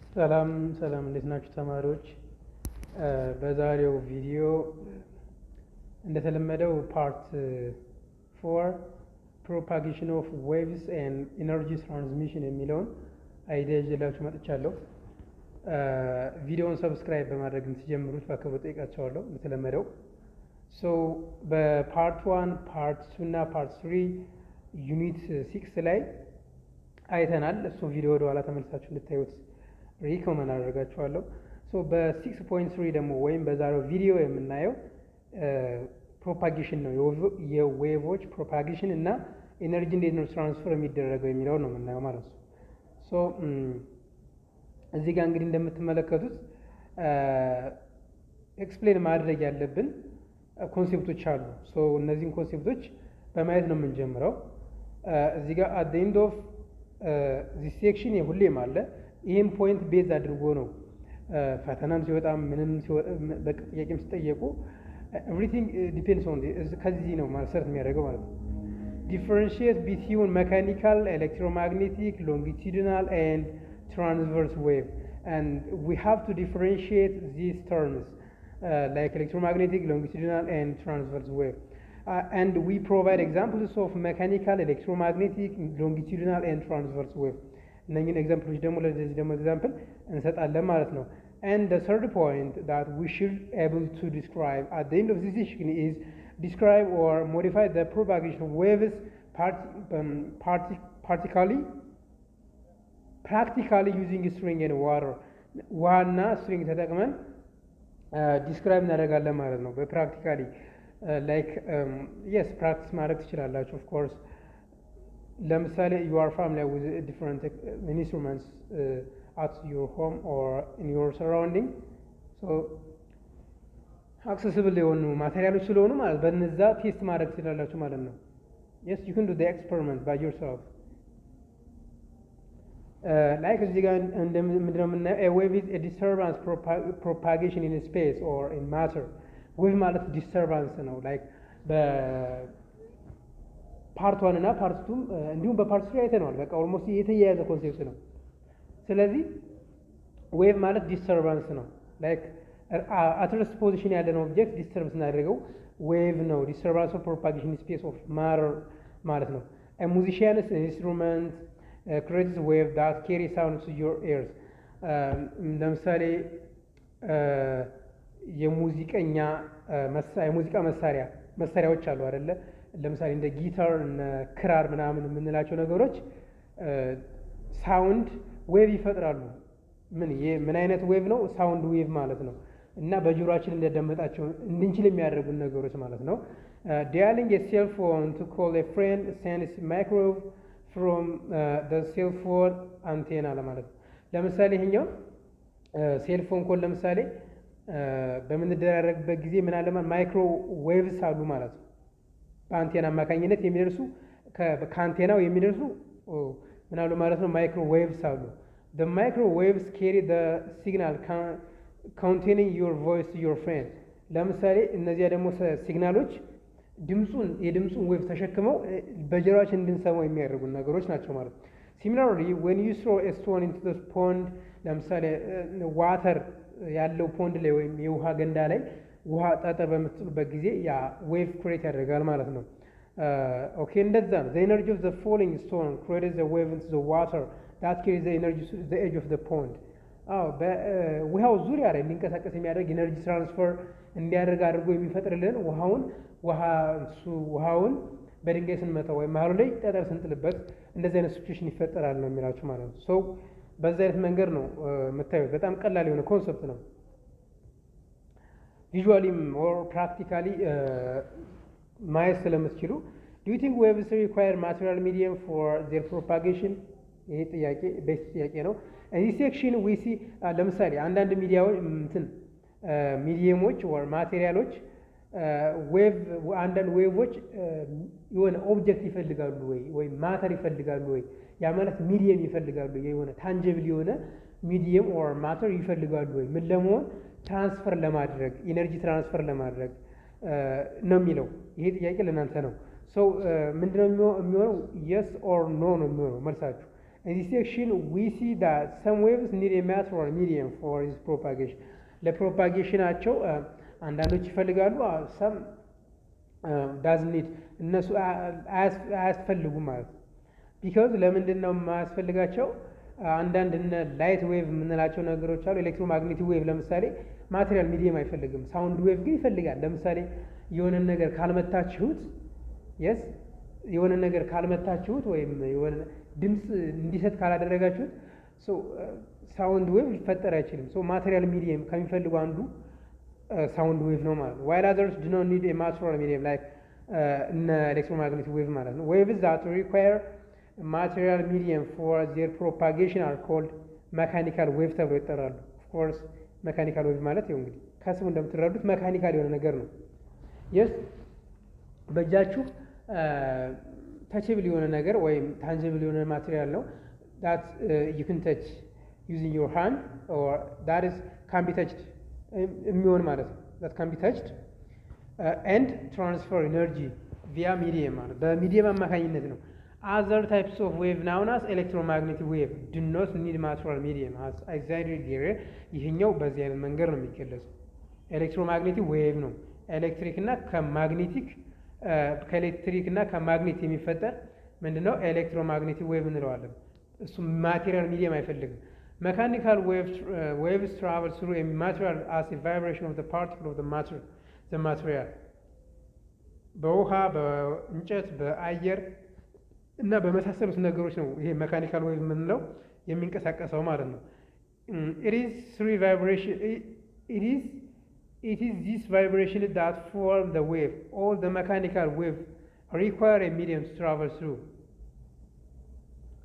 ሰላም ሰላም፣ እንዴት ናችሁ ተማሪዎች? በዛሬው ቪዲዮ እንደተለመደው ፓርት 4 ፕሮፓጌሽን ኦፍ ዌቭስ ኤንድ ኢነርጂ ትራንስሚሽን የሚለውን አይዲያ ይዤላችሁ መጥቻለሁ። ቪዲዮውን ሰብስክራይብ በማድረግ እንድትጀምሩት በአክብሮት ጠይቃቸዋለሁ። እንደተለመደው በፓርት 1 ፓርት 2 እና ፓርት 3 ዩኒት 6 ላይ አይተናል። እሱ ቪዲዮ ወደ ኋላ ተመልሳችሁ እንድታዩት ሪኮመንድ አደርጋችኋለሁ። በ6.3 ደግሞ ወይም በዛሬው ቪዲዮ የምናየው ፕሮፓጌሽን ነው። የዌቮች ፕሮፓጌሽን እና ኤነርጂ እንዴት ነው ትራንስፈር የሚደረገው የሚለው ነው የምናየው ማለት ነው። እዚህ ጋር እንግዲህ እንደምትመለከቱት ኤክስፕሌን ማድረግ ያለብን ኮንሴፕቶች አሉ። እነዚህን ኮንሴፕቶች በማየት ነው የምንጀምረው። እዚህ ጋር አት ኤንድ ኦፍ ዚስ ሴክሽን የሁሌም አለ። ይህም ፖይንት ቤዝ አድርጎ ነው ፈተናም ሲወጣ ምንም ጥያቄም ሲጠየቁ ኤቭሪቲንግ ዲፔንድስ ኦን ከዚህ ነው መሰረት የሚያደርገው ማለት ነው። ዲፈረንሺየት ቢትዊን መካኒካል፣ ኤሌክትሮማግኔቲክ፣ ሎንጊቱዲናል ኤንድ transverse wave, and we have to differentiate these terms like electromagnetic, longitudinal and transverse wave, and we provide examples of mechanical, electromagnetic, longitudinal and transverse wave. እነኚህን ኤግዛምፕሎች ደግሞ ለዚህ ደግሞ ኤግዛምፕል እንሰጣለን ማለት ነው። and the third point that we should able to describe at the end of this session is describe or modify the propagation of waves practically using string and water. ውሃና ስትሪንግ ተጠቅመን ዲስክራይብ እናደርጋለን ማለት ነው። በፕራክቲካሊ ላይክ የስ ፕራክቲስ ማድረግ ትችላላችሁ። ኦፍ ኮርስ ለምሳሌ ዩ አር ፋሚሊየር ዊዝ ዲፍረንት ኢንስትሩመንትስ አት ዩር ሆም ኦር ኢን ዩር ሰራውንዲንግ አክሰስብል የሆኑ ማቴሪያሎች ስለሆኑ ማለት በነዛ ቴስት ማድረግ ትችላላችሁ ማለት ነው። የስ ዩ ካን ዱ ዘ ኤክስፐሪመንት ባይ ዮርሰልፍ። ላይክ እዚህ ጋር ምንድነው የምናየው? ዌቭ ኢዝ ኤ ዲስተርባንስ ፕሮፓጌሽን ኢን ስፔስ ኦር ኢን ማተር። ዌቭ ማለት ዲስተርባንስ ነው። ላይክ በፓርት 1 እና ፓርት 2 እንዲሁም በፓርት 3 አይተነዋል። በቃ ኦልሞስት የተያያዘ ኮንሴፕት ነው። ስለዚህ ዌቭ ማለት ዲስተርባንስ ነው። ላይክ አት ሬስት ፖዚሽን ያለን ኦብጀክት ዲስተርብ ስናደርገው ዌቭ ነው። ዲስተርባንስ ኦፍ ፕሮፓጌሽን ኢን ስፔስ ኦፍ ማተር ማለት ነው። ሙዚሺያንስ ኢንስትሩመንት creates wave that carry sound to your ears። ለምሳሌ የሙዚቃ መሳሪያዎች አሉ አይደለ? ለምሳሌ እንደ ጊታር እና ክራር ምናምን የምንላቸው ነገሮች ሳውንድ ዌቭ ይፈጥራሉ። ምን አይነት ዌቭ ነው? ሳውንድ ዌቭ ማለት ነው። እና በጆሮአችን እንደደመጣቸው እንድንችል የሚያደርጉን ነገሮች ማለት ነው። dialing a cell phone to call a friend sends microwave from the cell phone antenna ለማለት ነው። ለምሳሌ ይሄኛው ሴልፎን ኮል ለምሳሌ በምንደራረግበት ጊዜ ምን አለ ማለት ማይክሮ ዌቭስ አሉ ማለት ነው። በአንቴና አማካኝነት የሚደርሱ ከአንቴናው የሚደርሱ ምን አሉ ማለት ነው? ማይክሮ ዌቭስ አሉ። the micro waves carry the signal containing your voice to your friend። ለምሳሌ እነዚያ ደግሞ ሲግናሎች የድምፁን ዌቭ ተሸክመው በጆሮአችን እንድንሰማው የሚያደርጉ ነገሮች ናቸው ማለት ነው። ሲሚላርሊ when you throw a stone into the pond፣ ለምሳሌ ዋተር ያለው ፖንድ ላይ ወይም የውሃ ገንዳ ላይ ውሃ ጠጠር በምትጥሉበት ጊዜ ያ ዌቭ ክሬት ያደርጋል ማለት ነው። ኦኬ እንደዛ ነው። the energy of the falling stone creates a wave into the water that carries the energy to the edge of the pond። በውሃው ዙሪያ ላይ እንዲንቀሳቀስ የሚያደርግ ኢነርጂ ትራንስፈር እንዲያደርግ አድርጎ የሚፈጥርልን ውሃውን በድንጋይ ስንመታው ወይም መሀሉ ላይ ጠጠር ስንጥልበት እንደዚህ አይነት ሲቹዌሽን ይፈጠራል ነው የሚላችሁ ማለት ነው። በዚህ አይነት መንገድ ነው የምታዩት። በጣም ቀላል የሆነ ኮንሰፕት ነው። ቪዥዋሊም ኦር ፕራክቲካሊ ማየት ስለምትችሉ do you think waves require material medium for their propagation? ይሄ ጥያቄ ቤስት ጥያቄ ነው። እዚህ ሴክሽን ዊ ሲ ለምሳሌ አንዳንድ ሚዲየሞች ወር ማቴሪያሎች አንዳንድ ዌቮች የሆነ ኦብጀክት ይፈልጋሉ ወይ ማተር ይፈልጋሉ ወይ ያ ማለት ሚዲየም ይፈልጋሉ የሆነ ታንጀብል የሆነ ሚዲየም ኦር ማተር ይፈልጋሉ ወይ ምን ለመሆን ትራንስፈር ለማድረግ ኢነርጂ ትራንስፈር ለማድረግ ነው የሚለው። ይሄ ጥያቄ ለእናንተ ነው። ምንድነው የሚሆነው? የስ ኦር ኖ ነው የሚሆነው መልሳችሁ። In this section we see that some waves need a mass or a medium for its propagation. ለፕሮፓጌሽናቸው አንዳንዶች ይፈልጋሉ some doesn't need እነሱ አያስፈልጉም ማለት ነው። ቢካዝ ለምንድን ነው የማያስፈልጋቸው? አንዳንድ እነ ላይት ዌቭ የምንላቸው ነገሮች አሉ። ኤሌክትሮማግኔቲክ ዌቭ ለምሳሌ ማቴሪያል ሚዲየም አይፈልግም። ሳውንድ ዌቭ ግን ይፈልጋል። ለምሳሌ የሆነ ነገር ካልመታችሁት የስ የሆነ ነገር ካልመታችሁት ወይም የሆነ ድምፅ እንዲሰጥ ካላደረጋችሁት ሳውንድ ዌቭ ሊፈጠር አይችልም። ማቴሪያል ሚዲየም ከሚፈልጉ አንዱ ሳውንድ ዌቭ ነው ማለት ነው። ዋይል አዘርስ ዱ ኖት ኒድ ኤ ማቴሪያል ሚዲየም ላይክ እነ ኤሌክትሮማግኔቲክ ዌቭ ማለት ነው። ዌቭስ ዛት ሪኳየር ማቴሪያል ሚዲየም ፎር ዜር ፕሮፓጌሽን አር ኮልድ መካኒካል ዌቭ ተብሎ ይጠራሉ። ኦፍኮርስ መካኒካል ዌቭ ማለት ይኸው እንግዲህ ከስሙ እንደምትረዱት መካኒካል የሆነ ነገር ነው። የስ በእጃችሁ ታችብል የሆነ ነገር ወይም ታንጅብል የሆነ ማቴሪያል ነው that you can touch using your hand or that is can be touched የሚሆን ማለት ነው that can be touched and transfer energy via medium ማለት በሚዲየም አማካኝነት ነው። other types of wave known as electromagnetic wave do not need material medium as exactly here ይሄኛው በዚህ አይነት መንገድ ነው የሚገለጸው። ኤሌክትሮማግኔቲክ ዌቭ ነው። ኤሌክትሪክ እና ከማግኔቲክ ከኤሌክትሪክ እና ከማግኔት የሚፈጠር ምንድነው ኤሌክትሮማግኔቲክ ዌቭ እንለዋለን። እሱ ማቴሪያል ሚዲየም አይፈልግም። መካኒካል waves travel through a material as a vibration of the particle of the material በውሃ በእንጨት በአየር እና በመሳሰሉት ነገሮች ነው ይሄ መካኒካል ዌቭ የምንለው የሚንቀሳቀሰው ማለት ነው። It is this vibration that form the wave. All the mechanical wave require a medium to travel through.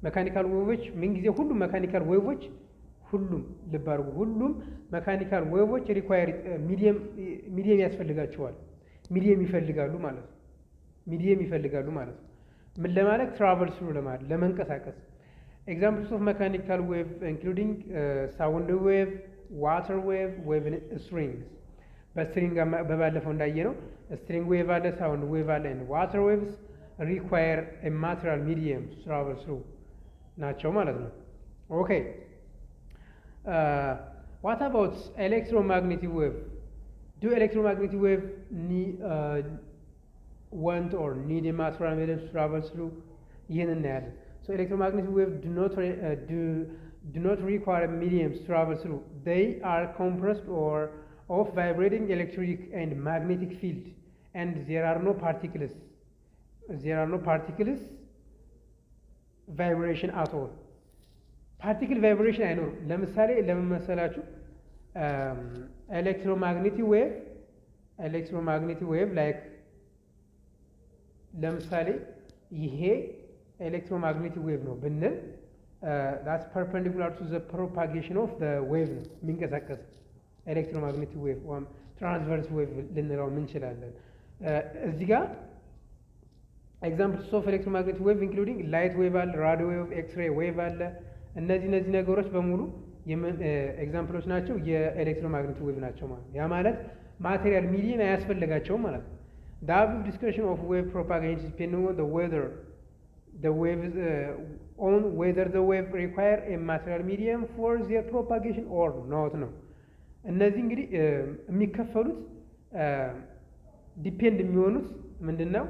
መካኒካል ዌቮች ምንጊዜ ሁሉም መካኒካል ዌቮች ሁሉም ልብ አድርጉ፣ ሁሉም መካኒካል ዌቮች ሪኳየር ሚዲየም ያስፈልጋቸዋል። ሚዲየም ይፈልጋሉ ማለት ነው። ሚዲየም ይፈልጋሉ ማለት ነው። ምን ለማለት ትራቨል ስሩ ለማለት ለመንቀሳቀስ። ኤግዛምፕልስ ኦፍ መካኒካል ዌቭ ኢንክሉዲንግ ሳውንድ ዌቭ፣ ዋተር ዌቭ፣ ዌቭ ስትሪንግስ። በስትሪንግ በባለፈው እንዳየ ነው ስትሪንግ ዌቭ አለ፣ ሳውንድ ዌቭ አለ። ዋተር ዌቭስ ሪኳየር ኤ ማቴሪያል ሚዲየም ቱ ትራቨል ስሩ ናቸው ማለት ነው። ኦኬ ዋት አባውት ኤሌክትሮማግኔቲክ ዌቭ? ዱ ኤሌክትሮማግኔቲክ ዌቭ want or need a material medium to travel through? ይህን እናያለን። ኤሌክትሮማግኔቲክ ዌቭ do not require a medium to travel through. They are compressed or of vibrating electric and magnetic field and there are no particles vibration at all. ፓርቲክል ቫይብሬሽን አይኖርም። ለምሳሌ ለምን መሰላችሁ? ኤሌክትሮማግኔቲክ ዌቭ ላይክ ለምሳሌ ይሄ ኤሌክትሮማግኔቲክ ዌቭ ነው ብንል that's perpendicular to the propagation of the wave ነው የሚንቀሳቀስ ኤሌክትሮማግኔቲክ ዌቭ ወይም ትራንስቨርስ ዌቭ ልንለው እንችላለን። እዚህ ጋር ኤግዛምፕልስ ኦፍ ኤሌክትሮማግኔቲክ ዌቭ ኢንክሉዲንግ ላይት ዌቭ አለ፣ ራዲዮ ዌቭ፣ ኤክስሬይ ዌቭ አለ። እነዚህ ነገሮች በሙሉ ኤግዛምፕሎች ናቸው፣ የኤሌክትሮማግኔቲክ ዌቭ ናቸው ማለት ነው። ያ ማለት ማቴሪያል ሚዲየም አያስፈልጋቸውም ማለት ነው። The above discussion of wave propagation depends on whether the wave require a material medium for their propagation or not ነው። እነዚህ እንግዲህ የሚከፈሉት ዲፔንድ የሚሆኑት ምንድነው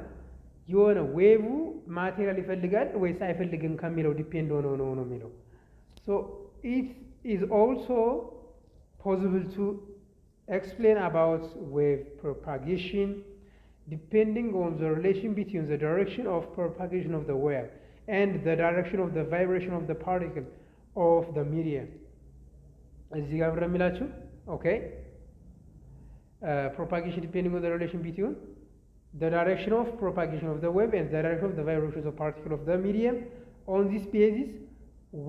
የሆነ ዌቭ ማቴሪያል ይፈልጋል ወይስ አይፈልግም ከሚለው ዲፔንድ ሆኖ ነው የሚለው። so it is also possible to explain about wave propagation depending on the relation between the direction of propagation of the wave and the direction of the vibration of the particle of the medium. እዚህ ጋር ብረሚላችሁ okay propagation depending on the relation between the direction of propagation of the wave and the direction of the vibration of the particle of the medium. On this basis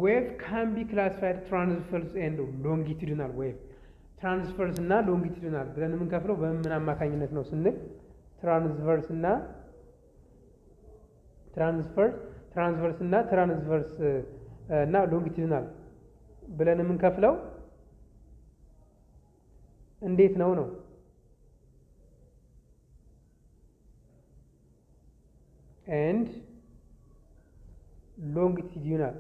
wave can be classified transverse and longitudinal wave. transverse እና longitudinal ብለን የምንከፍለው በምን አማካኝነት ነው ስንል ትራንስቨርስ እና ሎንጊቱዲናል ብለን የምንከፍለው እንዴት ነው? and longitudinal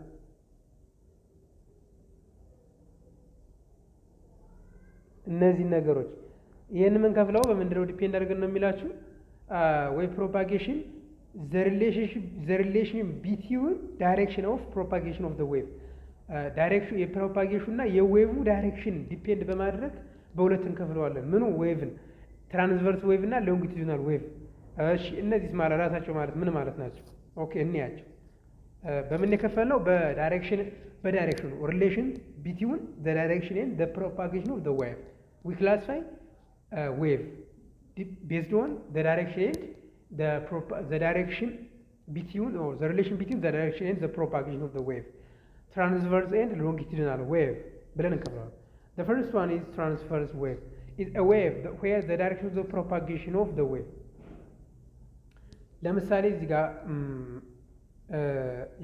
እነዚህ ነገሮች ይሄን ምን ከፍለው በምንድነው ዲፔንድ አድርገን ነው የሚላችሁ ዌቭ ፕሮፓጌሽን the relation between direction of propagation of the wave ዳይሬክሽን የፕሮፓጌሽኑ እና የዌቭ ዳይሬክሽን ዲፔንድ በማድረግ በሁለት እንከፍለዋለን። ምኑ ዌቭን ትራንስቨርስ ዌቭ እና ሎንጊቱዲናል ዌቭ። እሺ እነዚህ ማለት ራሳቸው ማለት ምን ማለት ናቸው? ኦኬ እንያቸው። በምን የከፈልነው በዳይሬክሽኑ ሪሌሽን ቢትዊን ዘ ዳይሬክሽን ኤንድ ዘ ፕሮፓጌሽን ኦፍ ዘ ዌቭ ዊ ክላሲፋይ ዌቭ ቤዝድ ኦን ዘ ዳይሬክሽን ኤንድ the direction between or the relation between the direction and the propagation of the wave, transverse and longitudinal wave ብለን እንከፍላለን። The first one is transverse wave. It's a wave where the direction of the propagation of the wave ለምሳሌ እዚህ ጋር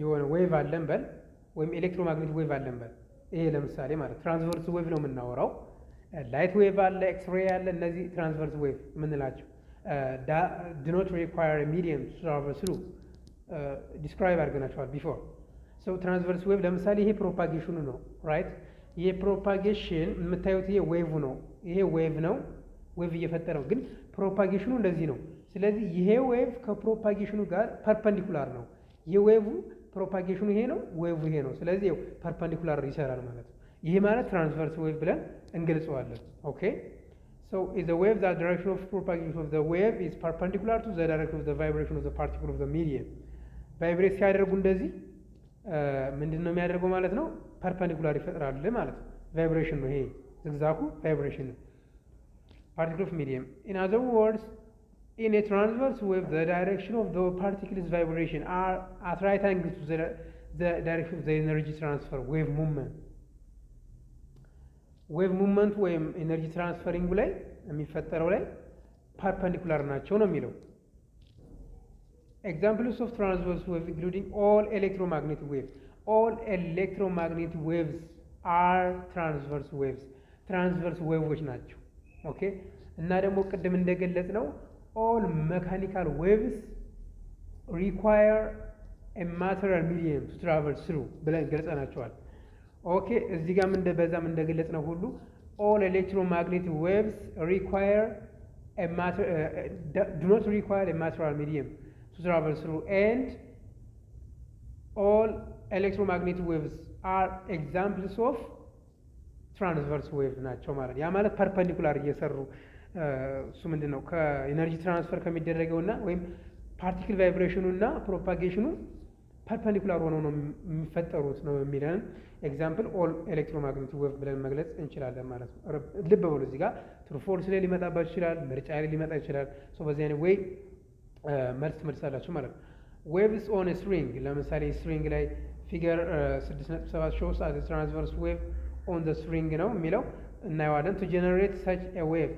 የሆነ ዌቭ አለን በል ወይም ኤሌክትሮማግኔቲክ ዌቭ አለን በል። ይሄ ለምሳሌ ማለት ትራንስቨርስ ዌቭ ነው የምናወራው። ላይት ዌቭ አለ፣ ኤክስሬይ አለ። እነዚህ ትራንስቨርስ ዌቭ የምንላቸው do not require a medium to travel through describe አድርገናቸዋል ቢፎር። ሶ ትራንስቨርስ ዌቭ ለምሳሌ ይሄ ፕሮፓጌሽኑ ነው ራይት። ይሄ ፕሮፓጌሽን የምታዩት ይሄ ዌቭ ነው። ይሄ ዌቭ ነው፣ ዌቭ እየፈጠረ ነው። ግን ፕሮፓጌሽኑ እንደዚህ ነው። ስለዚህ ይሄ ዌቭ ከፕሮፓጌሽኑ ጋር ፐርፐንዲኩላር ነው። የዌቭ ፕሮፓጌሽኑ ይሄ ነው፣ ዌቭ ይሄ ነው። ስለዚህ ይኸው ፐርፐንዲኩላር ይሰራል ማለት ነው። ይሄ ማለት ትራንስቨርስ ዌቭ ብለን እንገልጸዋለን። ኦኬ so is the wave that direction of propagation of the wave is perpendicular to the direction of the vibration of the particle of the medium. ቫይብሬት ሲያደርጉ እንደዚህ ምንድን ነው የሚያደርገው ማለት ነው? ፐርፐንዲኩላር ይፈጥራል ማለት ነው። ቫይብሬሽን ነው ይሄ ዝግዛጉ ቫይብሬሽን ነው። particle of medium. In other words, in a transverse wave the direction of the particle's vibration are at right angle to the direction of the energy transfer wave movement. ዌቭ ሙቭመንት ወይም ኤነርጂ ትራንስፈሪንግ ላይ የሚፈጠረው ላይ ፐርፐንዲኩላር ናቸው ነው የሚለው። ኤግዛምፕልስ ኦፍ ትራንስቨርስ ዌቭ ኢንክሉዲንግ ኦል ኤሌክትሮማግኔቲክ ዌቭስ ኦል ኤሌክትሮማግኔቲክ ዌቭስ አር ትራንስቨርስ ዌቭስ ትራንስቨርስ ዌቮች ናቸው። ኦኬ እና ደግሞ ቅድም እንደገለጽ ነው ኦል መካኒካል ዌቭስ ሪኳየር ኤ ማቴሪያል ሚዲየም ቱ ትራቨል ስሩ ብለን ገልጸናቸዋል። ኦኬ እዚህ ጋር በዛም እንደገለጽ ነው ሁሉ all electromagnetic waves require a matter do not require a material medium to travel through, and all electromagnetic waves are examples of transverse wave ናቸው ማለት ያ ማለት ፐርፐንዲኩላር እየሰሩ እሱ ምንድን ነው ከኤነርጂ ትራንስፈር ከሚደረገውና ወይም ፓርቲክል ቫይብሬሽኑ እና ፕሮፓጌሽኑ ፐርፐንዲኩላር ሆነው ነው የሚፈጠሩት ነው የሚለን ኤግዛምፕል ኦል ኤሌክትሮማግኔቲክ ዌቭ ብለን መግለጽ እንችላለን ማለት ነው። ልብ በሉ እዚህ ጋር ትሩ ፎልስ ላይ ሊመጣባችሁ ይችላል፣ ምርጫ ላይ ሊመጣ ይችላል። ሶ በዚህ አይነት ወይ መልስ ትመልሳላችሁ ማለት ነው። ዌቭስ ኦን ስትሪንግ ለምሳሌ ስትሪንግ ላይ ፊገር 6.7 ሾውስ አዝ ትራንስቨርስ ዌቭ ኦን ዘ ስትሪንግ ነው የሚለው እናየዋለን። ቱ ጀነሬት ሰች ኤ ዌቭ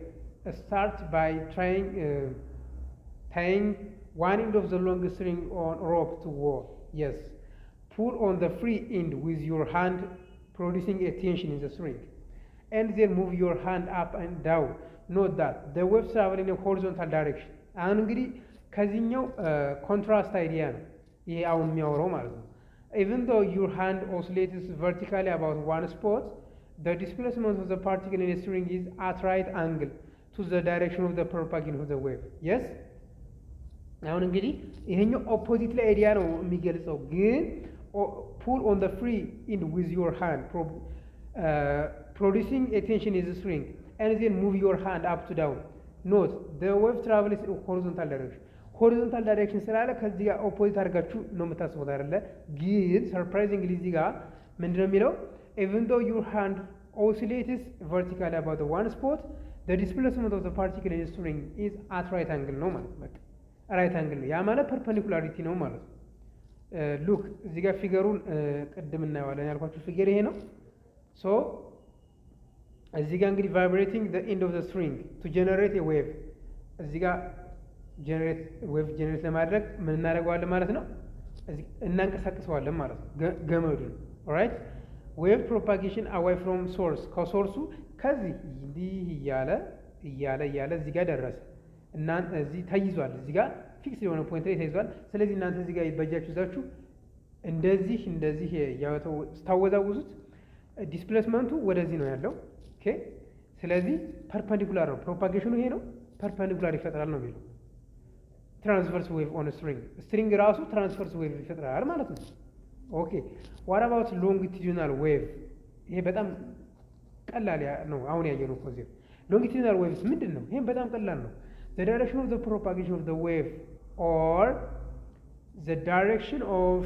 ስታርት ባይ ታይንግ one end of the long string on rope to wall. Yes, pull on the free end with your hand, producing a tension in the string, and then move your hand up and down. Note that the waves travel in a horizontal direction. አሁን እንግዲህ ከዚህኛው ኮንትራስት አይዲያ ነው ይሄ አሁን የሚያወራው ማለት ነው። Even though your hand oscillates vertically about one spot, the displacement of the particle in a string is at right angle to the direction of the propagation of the wave. Yes. አሁን እንግዲህ ይሄኛው ኦፖዚት ላይ አይዲያ ነው የሚገልጸው። ግን pull on the free end with your hand, producing a tension in the string, and then move your hand up to down. Note the wave travels in horizontal direction. ሆሪዞንታል ዳይሬክሽን ስላለ ከዚህ ጋር ኦፖዚት አድርጋችሁ ነው የምታስቡት አይደለ? ግን ሰርፕራይዚንግሊ እዚህ ጋር ምንድነው የሚለው even though your hand oscillates vertically about the one spot, the displacement of the particle in the string is at right angle ነው ማለት ነው። ራይት አንግል ነው ያ ማለት ፐርፐንዲኩላሪቲ ነው ማለት ነው። ሉክ እዚህ ጋር ፊገሩን ቅድም እናየዋለን ያልኳችሁ ፊገር ይሄ ነው። ሶ እዚህ ጋር እንግዲህ ቫይብሬቲንግ ዘ ኤንድ ኦፍ ዘ ስትሪንግ ቱ ጀነሬት ኤ ዌቭ እዚህ ጋር ጀነሬት ለማድረግ ምን እናደርገዋለን ማለት ነው? እናንቀሳቅሰዋለን ማለት ነው ገመዱን። ኦራይት ዌቭ ፕሮፓጌሽን አዋይ ፍሮም ሶርስ ከሶርሱ ከዚህ እንዲህ እያለ እዚህ ጋር ደረሰ እና እዚህ ተይዟል። እዚህ ጋር ፊክስ የሆነ ፖይንት ላይ ተይዟል። ስለዚህ እናንተ እዚህ ጋር ይበጃችሁ ይዛችሁ እንደዚህ ያወጣው ስታወዛውዙት ዲስፕሌስመንቱ ወደዚህ ነው ያለው። ኦኬ ስለዚህ ፐርፐንዲኩላር ነው ፕሮፓጌሽኑ ይሄ ነው ፐርፐንዲኩላር ይፈጥራል ነው የሚለው። ትራንስቨርስ ዌቭ ኦን ስትሪንግ ራሱ ትራንስቨርስ ዌቭ ይፈጥራል ማለት ነው። ኦኬ ዋት አባውት ሎንጊቲዩዲናል ዌቭ? ይሄ በጣም ቀላል ነው። አሁን ያየነው ኮንሴፕት ሎንጊቲዩዲናል ዌቭስ ምንድን ነው? ይሄም በጣም ቀላል ነው። the direction of the propagation of the wave or the direction of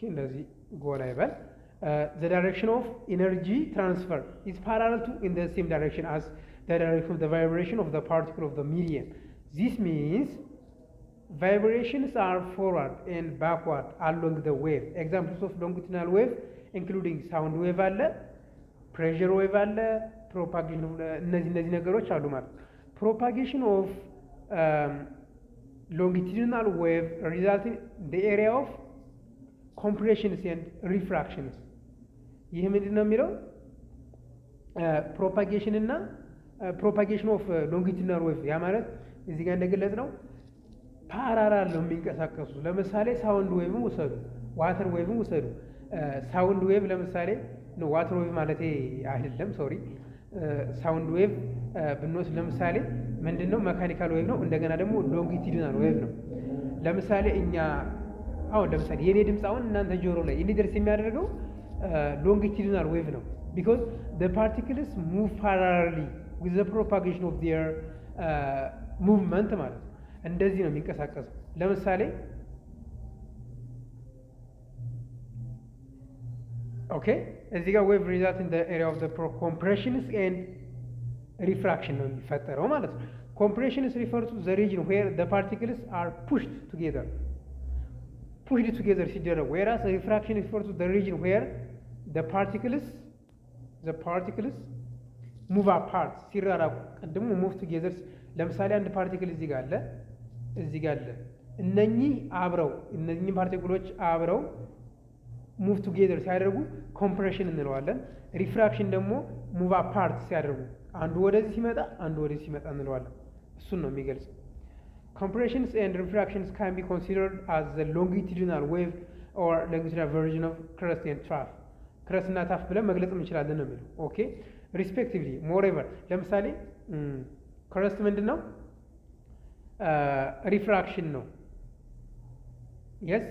እንደዚህ ጎላ ይበል the direction of energy transfer is parallel to in the same direction as the direction of the vibration of the particle of the medium. This means vibrations are forward and backward along the wave. Examples of longitudinal wave including sound wave አለ pressure wave አለ propagation of እነዚህ ነገሮች አሉ ማለት ነው። Propagation of longitudinal wave resulting in the area of compressions and refractions. ይህ ምንድን ነው የሚለው ፕሮፓጌሽን እና ፕሮፓጌሽን ኦፍ ሎንጊቱዲናል ዌቭ ያ ማለት እዚህ ጋር እንደገለጽ ነው ፓራላል ነው የሚንቀሳቀሱ። ለምሳሌ ሳውንድ ዌቭን ውሰዱ፣ ዋተር ዌቭን ውሰዱ። ሳውንድ ዌቭ ለምሳሌ ነው ዋተር ዌቭ ማለት አይደለም ሶሪ። ሳውንድ ዌቭ ብንወስድ ለምሳሌ ምንድነው መካኒካል ዌቭ ነው። እንደገና ደግሞ ሎንጊቱዲናል ዌቭ ነው። ለምሳሌ እኛ አሁን ለምሳሌ የኔ ድምፅ አሁን እናንተ ጆሮ ላይ እንዲደርስ የሚያደርገው longitudinal wave ነው because the particles move parallelly with the propagation of their movement ማለት ነው። እንደዚህ ነው የሚንቀሳቀሰው። ለምሳሌ ኦኬ እዚህ ጋር wave result in the area of the compressions and refraction ነው የሚፈጠረው ማለት ነው። compressions refer to the region where the particles are pushed together ሲደረጉ whereas refraction refers to the region where the particles move apart ሲራራቁ። ቀድሞ move together ለምሳሌ አንድ ፓርቲክል እዚህ ጋር አለ እነኚህ ፓርቲክሎች አብረው move together ሲያደርጉ compression እንለዋለን። refraction ደግሞ move apart ሲያደርጉ አንዱ ወደዚህ ሲመጣ እንለዋለን። እሱን ነው የሚገልጸው። Compressions and refractions can be considered as the longitudinal wave or longitudinal version of crest and trough. crest እና trough ብለን መግለጽ እንችላለን ነው የሚለው። ኦኬ respectively moreover ለምሳሌ crest ምንድነው? refraction ነው። yes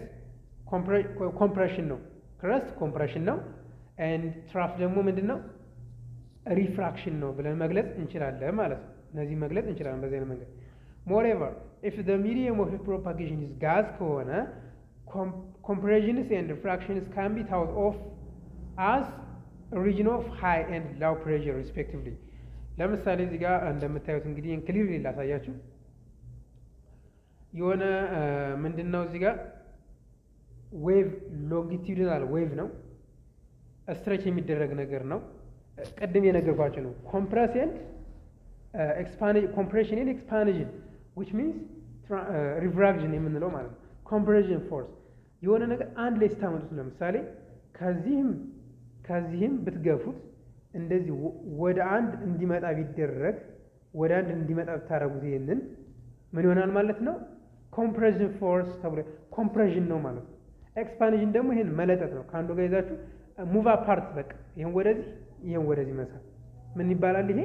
compression ነው። crest compression ነው and trough ደግሞ ምንድነው? refraction ነው ብለን መግለጽ እንችላለን ማለት ነው። እነዚህ መግለጽ እንችላለን በዚህ አይነት መንገድ። moreover if the medium of propagation is gas ከሆነ compressions and refractions can be thought of as a region of high and low pressure respectively. ለምሳሌ እዚህ ጋር እንደምታዩት እንግዲህ ክሊርሊ ላሳያችሁ። የሆነ ምንድነው እዚህ ጋር ዌቭ ሎንጊቱዲናል ዌቭ ነው። ስትሬች የሚደረግ ነገር ነው። ቀድም የነገርኳችሁ ነው። compression and expansion which means refraction የምንለው ማለት ነው። compression force የሆነ ነገር አንድ ላይ ስታመጡት ለምሳሌ ከዚህም ብትገፉት እንደዚህ ወደ አንድ እንዲመጣ ቢደረግ ወደ አንድ እንዲመጣ ብታረጉት ይሄንን ምን ይሆናል ማለት ነው? compression force ተብሎ compression ነው ማለት ነው። expansion ደግሞ ይሄን መለጠጥ ነው። ከአንዱ ጋር ይዛችሁ move apart በቃ ይሄን ወደዚህ መሳብ ምን ይባላል? ይሄ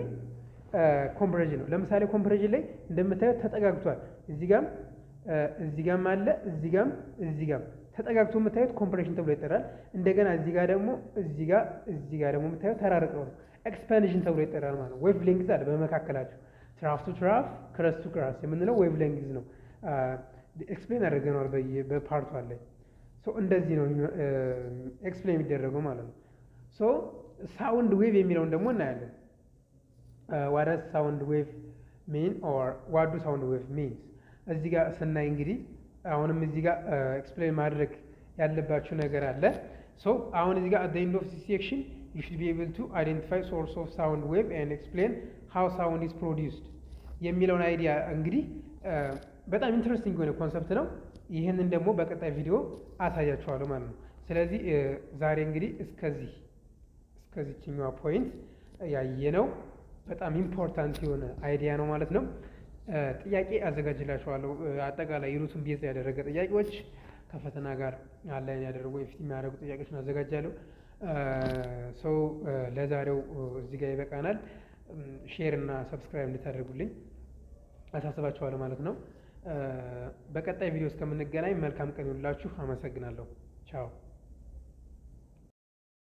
ኮምፕሬሽን ነው። ለምሳሌ ኮምፕሬሽን ላይ እንደምታዩት ተጠጋግቷል። እዚህ ጋርም አለ እዚህ ጋርም ተጠጋግቶ የምታዩት ኮምፕሬሽን ተብሎ ይጠራል። እንደገና እዚህ ጋር ደግሞ የምታዩት ተራርቀው ኤክስፓንሽን ተብሎ ይጠራል ማለት ነው። ዌቭ ሌንግዝ አለ በመካከላቸው ትራፍ ቱ ትራፍ ክረስት ቱ ክረስት የምንለው ዌቭ ሌንግዝ ነው። ኤክስፕሌን አድርገናል በፓርቱ አለ። ሶ እንደዚህ ነው ኤክስፕሌን የሚደረገው ማለት ነው። ሶ ሳውንድ ዌቭ የሚለውን ደግሞ እናያለን። what does sound wave mean or what do sound wave means? እዚህ ጋር ስናይ እንግዲህ አሁንም እዚህ ጋር ኤክስፕሌን ማድረግ ያለባችሁ ነገር አለ። ሶ አሁን እዚህ ጋር at the end of this section you should be able to identify source of sound wave and explain how sound is produced የሚለውን አይዲያ እንግዲህ በጣም ኢንትረስቲንግ የሆነ ኮንሰፕት ነው። ይህንን ደግሞ በቀጣይ ቪዲዮ አሳያችኋለሁ ማለት ነው። ስለዚህ ዛሬ እንግዲህ እስከዚህኛው ፖይንት ያየነው በጣም ኢምፖርታንት የሆነ አይዲያ ነው ማለት ነው። ጥያቄ አዘጋጅላችኋለሁ። አጠቃላይ ሩቱን ቤዝ ያደረገ ጥያቄዎች ከፈተና ጋር አላይን ያደረጉ ኤፍቲ የሚያደርጉ ጥያቄዎችን አዘጋጃለሁ። ሰው ለዛሬው እዚህ ጋር ይበቃናል። ሼር እና ሰብስክራይብ እንድታደርጉልኝ አሳስባችኋለሁ ማለት ነው። በቀጣይ ቪዲዮ እስከምንገናኝ መልካም ቀን ይሁንላችሁ። አመሰግናለሁ። ቻው